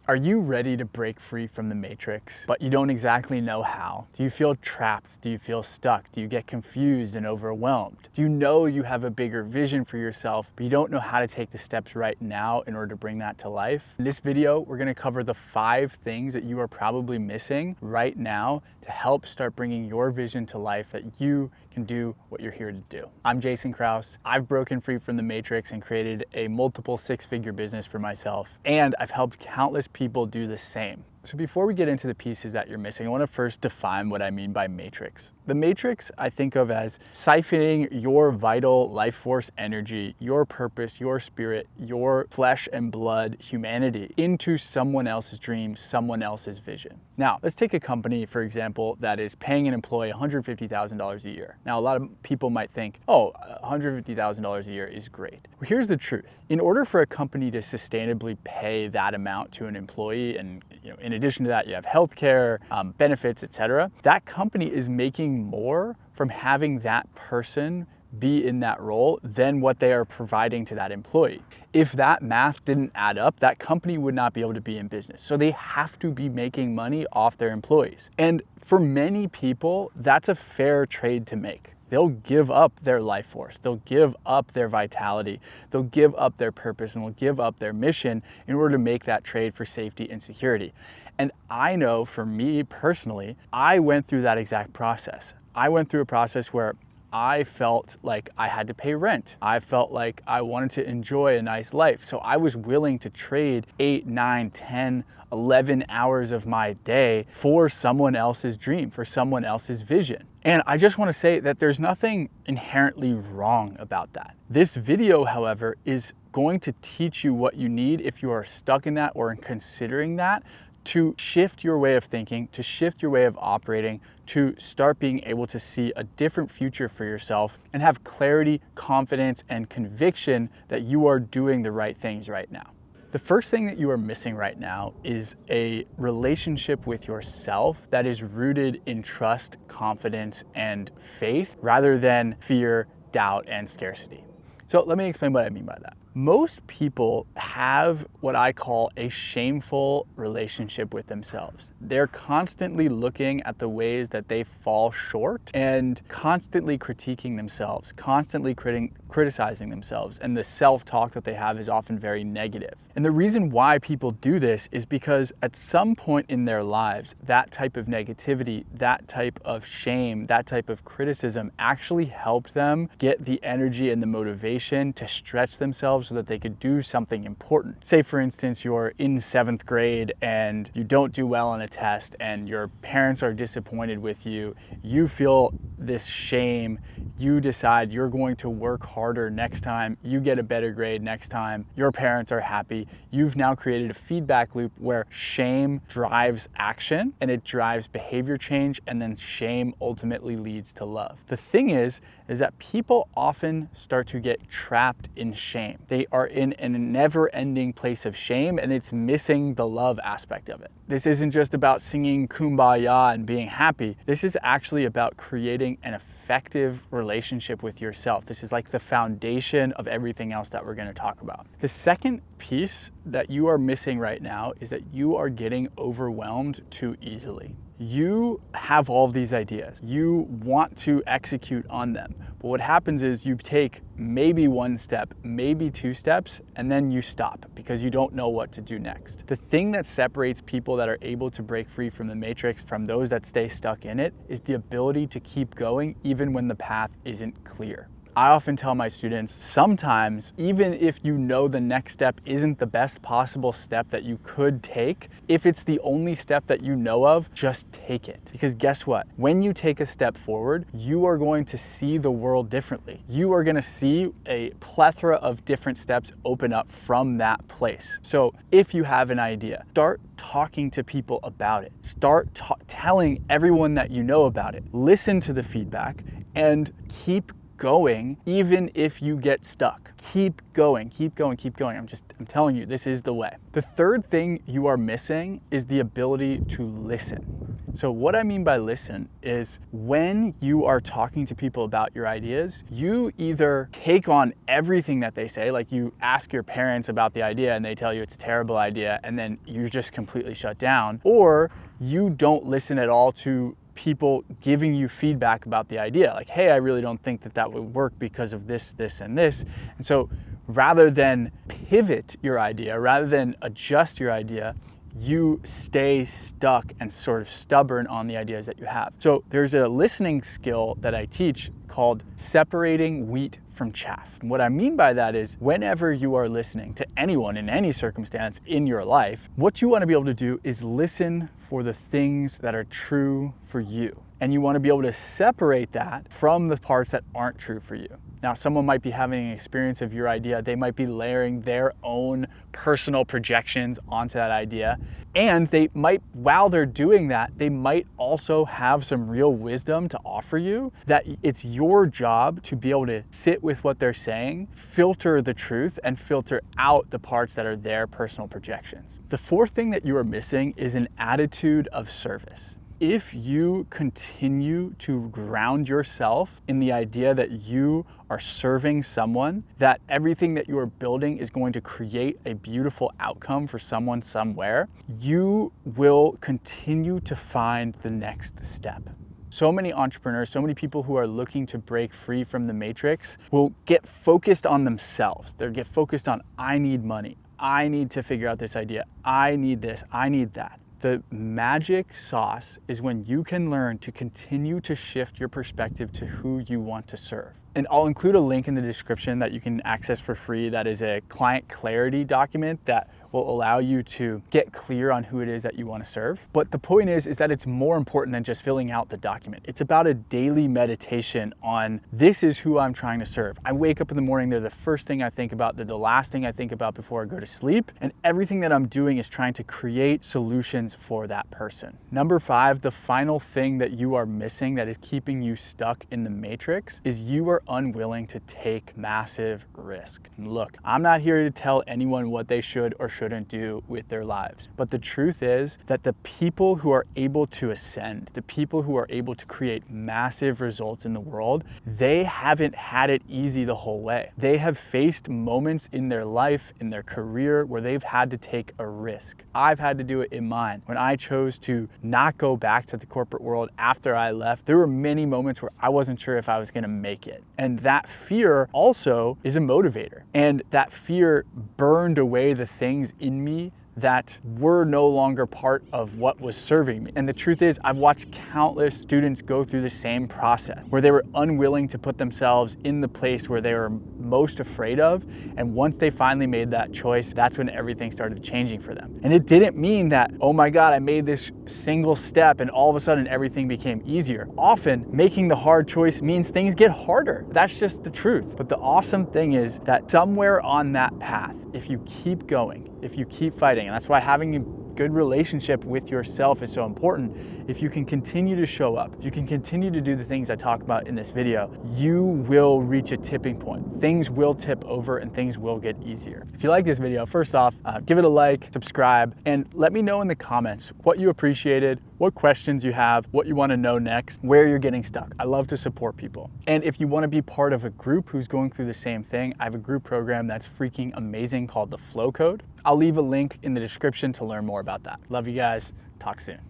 Are you ready to break free from the matrix, but you don't exactly know how? Do you feel trapped? Do you feel stuck? Do you get confused and overwhelmed? Do you know you have a bigger vision for yourself, but you don't know how to take the steps right now in order to bring that to life? In this video, we're gonna cover the 5 things that you are probably missing right now to help start bringing your vision to life that you can do what you're here to do. I'm Jason Crouse. I've broken free from the matrix and created a multiple 6-figure business for myself, and I've helped countless people do the same. So before we get into the pieces that you're missing, I want to first define what I mean by matrix. The matrix I think of as siphoning your vital life force energy, your purpose, your spirit, your flesh and blood humanity into someone else's dream, someone else's vision. Now, let's take a company, for example, that is paying an employee $150,000 a year. Now, a lot of people might think, oh, $150,000 a year is great. Well, here's the truth. In order for a company to sustainably pay that amount to an employee, and in addition to that, you have healthcare, benefits, etc., that company is making more from having that person be in that role than what they are providing to that employee. If that math didn't add up, that company would not be able to be in business. So they have to be making money off their employees. And for many people, that's a fair trade to make. They'll give up their life force, they'll give up their vitality, they'll give up their purpose, and they'll give up their mission in order to make that trade for safety and security. And I know for me personally, I went through that exact process. I went through a process where I felt like I had to pay rent. I felt like I wanted to enjoy a nice life. So I was willing to trade 8, 9, 10, 11 hours of my day for someone else's dream, for someone else's vision. And I just want to say that there's nothing inherently wrong about that. This video, however, is going to teach you what you need if you are stuck in that or in considering that, to shift your way of thinking, to shift your way of operating, to start being able to see a different future for yourself and have clarity, confidence, and conviction that you are doing the right things right now. The first thing that you are missing right now is a relationship with yourself that is rooted in trust, confidence, and faith rather than fear, doubt, and scarcity. So let me explain what I mean by that. Most people have what I call a shameful relationship with themselves. They're constantly looking at the ways that they fall short and constantly critiquing themselves, constantly criticizing themselves, and the self-talk that they have is often very negative. And the reason why people do this is because at some point in their lives, that type of negativity, that type of shame, that type of criticism actually helped them get the energy and the motivation to stretch themselves so that they could do something important. Say for instance, you're in 7th grade and you don't do well on a test and your parents are disappointed with you. You feel this shame. You decide you're going to work harder next time. You get a better grade next time. Your parents are happy. You've now created a feedback loop where shame drives action and it drives behavior change, and then shame ultimately leads to love. The thing is that people often start to get trapped in shame. They are in a never-ending place of shame and it's missing the love aspect of it. This isn't just about singing Kumbaya and being happy. This is actually about creating an effective relationship with yourself. This is like the foundation of everything else that we're going to talk about. The second piece that you are missing right now is that you are getting overwhelmed too easily. You have all of these ideas. You want to execute on them. But what happens is you take maybe 1 step, maybe 2 steps, and then you stop because you don't know what to do next. The thing that separates people that are able to break free from the matrix from those that stay stuck in it is the ability to keep going even when the path isn't clear. I often tell my students, sometimes, even if you know the next step isn't the best possible step that you could take, if it's the only step that you know of, just take it. Because guess what? When you take a step forward, you are going to see the world differently. You are going to see a plethora of different steps open up from that place. So if you have an idea, start talking to people about it. Start telling everyone that you know about it. Listen to the feedback and keep going even if you get stuck. Keep going, keep going, keep going. I'm telling you, this is the way. The third thing you are missing is the ability to listen. So what I mean by listen is when you are talking to people about your ideas, you either take on everything that they say, like you ask your parents about the idea and they tell you it's a terrible idea and then you just completely shut down, or you don't listen at all to people giving you feedback about the idea. Like, hey, I really don't think that that would work because of this, this, and this. And so rather than pivot your idea, rather than adjust your idea, you stay stuck and sort of stubborn on the ideas that you have. So there's a listening skill that I teach called separating wheat from chaff. And what I mean by that is whenever you are listening to anyone in any circumstance in your life, what you want to be able to do is listen for the things that are true for you. And you want to be able to separate that from the parts that aren't true for you. Now, someone might be having an experience of your idea. They might be layering their own personal projections onto that idea. And they might, while they're doing that, they might also have some real wisdom to offer you, that it's your job to be able to sit with what they're saying, filter the truth, and filter out the parts that are their personal projections. The fourth thing that you are missing is an attitude of service. If you continue to ground yourself in the idea that you are serving someone, that everything that you are building is going to create a beautiful outcome for someone somewhere, you will continue to find the next step. So many entrepreneurs, so many people who are looking to break free from the matrix will get focused on themselves. They'll get focused on, I need money, I need to figure out this idea, I need this, I need that. The magic sauce is when you can learn to continue to shift your perspective to who you want to serve. And I'll include a link in the description that you can access for free. That is a client clarity document that will allow you to get clear on who it is that you want to serve. But the point is that it's more important than just filling out the document. It's about a daily meditation on, this is who I'm trying to serve. I wake up in the morning, they're the first thing I think about, they're the last thing I think about before I go to sleep. And everything that I'm doing is trying to create solutions for that person. Number 5, the final thing that you are missing that is keeping you stuck in the matrix is you are unwilling to take massive risk. And look, I'm not here to tell anyone what they should or shouldn't do with their lives. But the truth is that the people who are able to ascend, the people who are able to create massive results in the world, they haven't had it easy the whole way. They have faced moments in their life, in their career, where they've had to take a risk. I've had to do it in mine. When I chose to not go back to the corporate world after I left, there were many moments where I wasn't sure if I was gonna make it. And that fear also is a motivator. And that fear burned away the things in me that were no longer part of what was serving me. And the truth is, I've watched countless students go through the same process where they were unwilling to put themselves in the place where they were most afraid of. And once they finally made that choice, that's when everything started changing for them. And it didn't mean that, oh my God, I made this single step and all of a sudden everything became easier. Often making the hard choice means things get harder. That's just the truth. But the awesome thing is that somewhere on that path, if you keep going, if you keep fighting, and that's why having a good relationship with yourself is so important. If you can continue to show up, if you can continue to do the things I talk about in this video, you will reach a tipping point. Things will tip over and things will get easier. If you like this video, first off, give it a like, subscribe, and let me know in the comments what you appreciated, what questions you have, what you want to know next, where you're getting stuck. I love to support people. And if you want to be part of a group who's going through the same thing, I have a group program that's freaking amazing called the Flow Code. I'll leave a link in the description to learn more about that. Love you guys. Talk soon.